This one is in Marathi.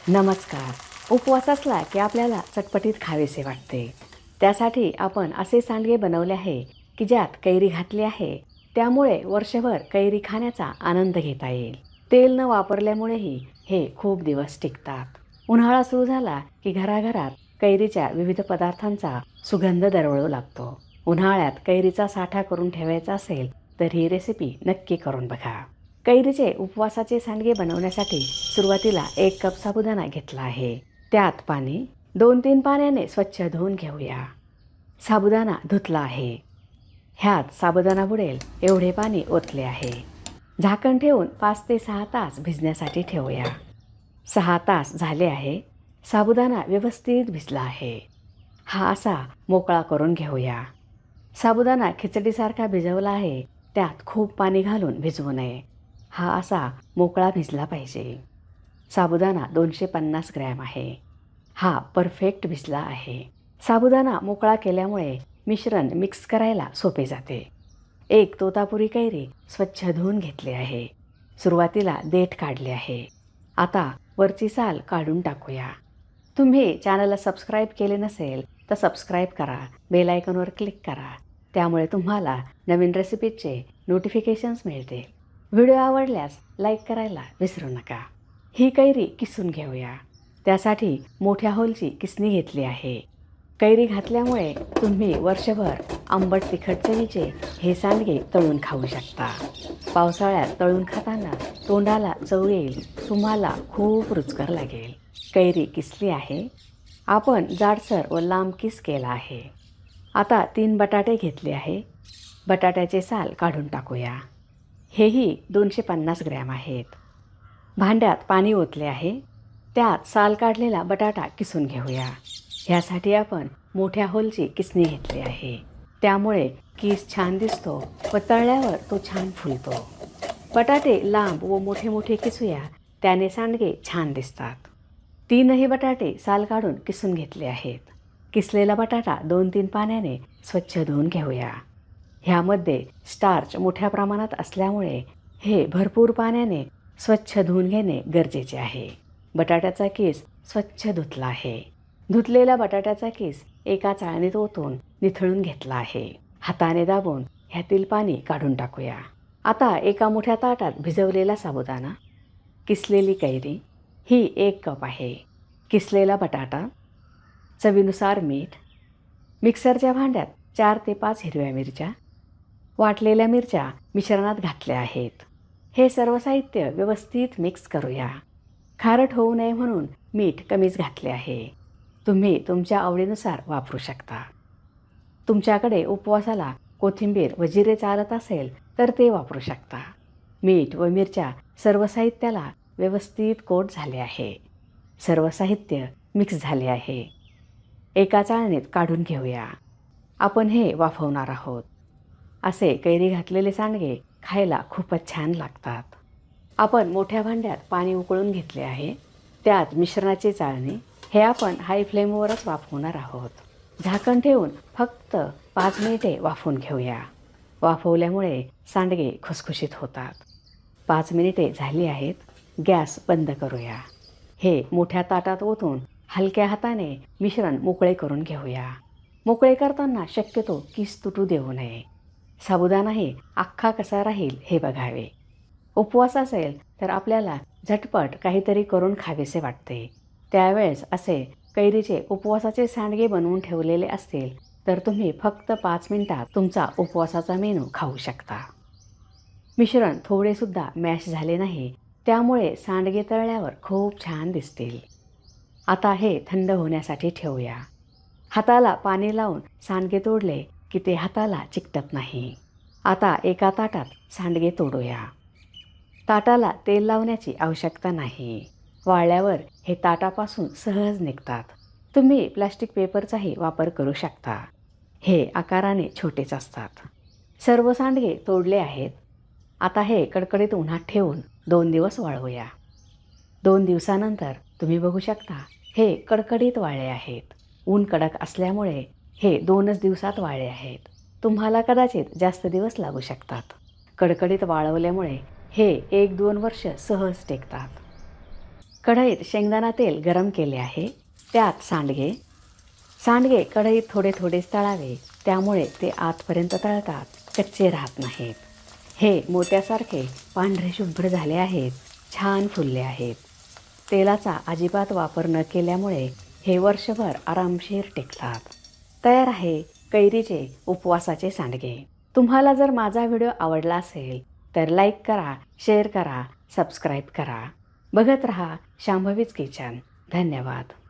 नमस्कार. उपवास असला की आपल्याला चटपटीत खावेसे वाटते. त्यासाठी आपण असे सांडगे बनवले आहे की ज्यात कैरी घातली आहे. त्यामुळे वर्षभर कैरी खाण्याचा आनंद घेता येईल. तेल न वापरल्यामुळेही हे खूप दिवस टिकतात. उन्हाळा सुरू झाला की घराघरात कैरीच्या विविध पदार्थांचा सुगंध दरवळू लागतो. उन्हाळ्यात कैरीचा साठा करून ठेवायचा असेल तर ही रेसिपी नक्की करून बघा. कैरीचे उपवासाचे सांडगे बनवण्यासाठी सुरुवातीला 1 कप साबुदाणा घेतला आहे. त्यात पाणी 2-3 पाण्याने स्वच्छ धुवून घेऊया. साबुदाणा धुतला आहे. ह्यात साबुदाणा बुडेल एवढे पाणी ओतले आहे. झाकण ठेवून 5 ते 6 तास भिजण्यासाठी ठेवूया. 6 तास झाले आहे. साबुदाणा व्यवस्थित भिजला आहे. हा असा मोकळा करून घेऊया. साबुदाणा खिचडीसारखा भिजवला आहे. त्यात खूप पाणी घालून भिजवू नये. हा असा मोकळा भिजला पाहिजे. साबुदाणा 250 ग्रॅम आहे. हा परफेक्ट भिजला आहे. साबुदाणा मोकळा केल्यामुळे मिश्रण मिक्स करायला सोपे जाते. 1 तोतापुरी कैरी स्वच्छ धुवून घेतली आहे. सुरुवातीला देठ काढले आहे. आता वरची साल काढून टाकूया. तुम्ही चॅनलला सबस्क्राईब केले नसेल तर सबस्क्राईब करा. बेल आयकॉनवर क्लिक करा. त्यामुळे तुम्हाला नवीन रेसिपीचे नोटिफिकेशन्स मिळतील. व्हिडिओ आवडल्यास लाईक करायला विसरू नका. ही कैरी किसून घेऊया. त्यासाठी मोठ्या होलची किसणी घेतली आहे. कैरी घातल्यामुळे तुम्ही वर्षभर आंबट तिखट चवीचे हे सांडगे तळून खाऊ शकता. पावसाळ्यात तळून खाताना तोंडाला चव येईल. तुम्हाला खूप रुचकर लागेल. कैरी किसली आहे. आपण जाडसर व लांब किस केला आहे. आता 3 बटाटे घेतले आहे. बटाट्याचे साल काढून टाकूया. हेही 250 ग्रॅम आहेत. भांड्यात पाणी ओतले आहे. त्यात साल काढलेला बटाटा किसून घेऊया. ह्यासाठी आपण मोठ्या होलची किसणी घेतली आहे. त्यामुळे किस छान दिसतो व तळल्यावर तो छान फुलतो. बटाटे लांब व मोठे मोठे किसूया. त्याने सांडगे छान दिसतात. 3ही बटाटे साल काढून किसून घेतले आहेत. किसलेला बटाटा 2-3 पाण्याने स्वच्छ धुवून घेऊया. ह्यामध्ये स्टार्च मोठ्या प्रमाणात असल्यामुळे हे भरपूर पाण्याने स्वच्छ धुवून घेणे गरजेचे आहे. बटाट्याचा किस स्वच्छ धुतला आहे. धुतलेला बटाट्याचा किस एका चाळणीत ओतून निथळून घेतला आहे. हाताने दाबून ह्यातील पाणी काढून टाकूया. आता एका मोठ्या ताटात भिजवलेला साबुदाणा, किसलेली कैरी ही 1 कप आहे. किसलेला बटाटा, चवीनुसार मीठ, मिक्सरच्या भांड्यात 4 ते 5 हिरव्या मिरच्या, वाटलेल्या मिरच्या मिश्रणात घातल्या आहेत. हे सर्व साहित्य व्यवस्थित मिक्स करूया. खारट होऊ नये म्हणून मीठ कमीच घातले आहे. तुम्ही तुमच्या आवडीनुसार वापरू शकता. तुमच्याकडे उपवासाला कोथिंबीर व जिरे चालत असेल तर ते वापरू शकता. मीठ व मिरच्या सर्व साहित्याला व्यवस्थित कोट झाले आहे. सर्व साहित्य मिक्स झाले आहे. एका चाळणीत काढून घेऊया. आपण हे वाफवणार आहोत. असे कैरी घातलेले सांडगे खायला खूपच छान लागतात. आपण मोठ्या भांड्यात पाणी उकळून घेतले आहे. त्यात मिश्रणाची चाळणी हे आपण हाय फ्लेमवरच वाफवणार आहोत. झाकण ठेवून फक्त 5 मिनिटे वाफवून घेऊया. वाफवल्यामुळे सांडगे खुसखुशीत होतात. 5 मिनिटे झाली आहेत. गॅस बंद करूया. हे मोठ्या ताटात ओतून हलक्या हाताने मिश्रण मोकळे करून घेऊया. मोकळे करताना शक्यतो किस तुटू देऊ नये. साबुदाणाही अख्खा कसा राहील हे बघावे. उपवास असेल तर आपल्याला झटपट काहीतरी करून खावेसे वाटते. त्यावेळेस असे कैरीचे उपवासाचे सांडगे बनवून ठेवलेले असतील तर तुम्ही फक्त 5 मिनिटात तुमचा उपवासाचा मेनू खाऊ शकता. मिश्रण थोडेसुद्धा मॅश झाले नाही. त्यामुळे सांडगे तळल्यावर खूप छान दिसतील. आता हे थंड होण्यासाठी ठेवूया. हाताला पाणी लावून सांडगे तोडले की ते हाताला चिकटत नाही. आता एका ताटात सांडगे तोडूया. ताटाला तेल लावण्याची आवश्यकता नाही. वाळल्यावर हे ताटापासून सहज निघतात. तुम्ही प्लास्टिक पेपरचाही वापर करू शकता. हे आकाराने छोटेच असतात. सर्व सांडगे तोडले आहेत. आता हे कडकडीत उन्हात ठेवून 2 दिवस वाळवूया. 2 दिवसानंतर तुम्ही बघू शकता हे कडकडीत वाळले आहेत. ऊन कडक असल्यामुळे हे 2च दिवसात वाळले आहेत. तुम्हाला कदाचित जास्त दिवस लागू शकतात. कडकडीत वाळवल्यामुळे हे 1-2 वर्ष सहज टिकतात. कढईत शेंगदाणा तेल गरम केले आहे. त्यात सांडगे. सांडगे कढईत थोडे थोडेच तळावे, त्यामुळे ते आतपर्यंत तळतात, कच्चे राहत नाहीत. हे मोत्यासारखे पांढरे शुभ्र झाले आहेत, छान फुलले आहेत. तेलाचा अजिबात वापर न केल्यामुळे हे वर्षभर आरामशीर टिकतात. तयार आहे कैरीचे उपवासाचे सांडगे. तुम्हाला जर माझा व्हिडिओ आवडला असेल तर लाईक करा, शेअर करा, सबस्क्राईब करा. बघत रहा शांभवीज किचन. धन्यवाद.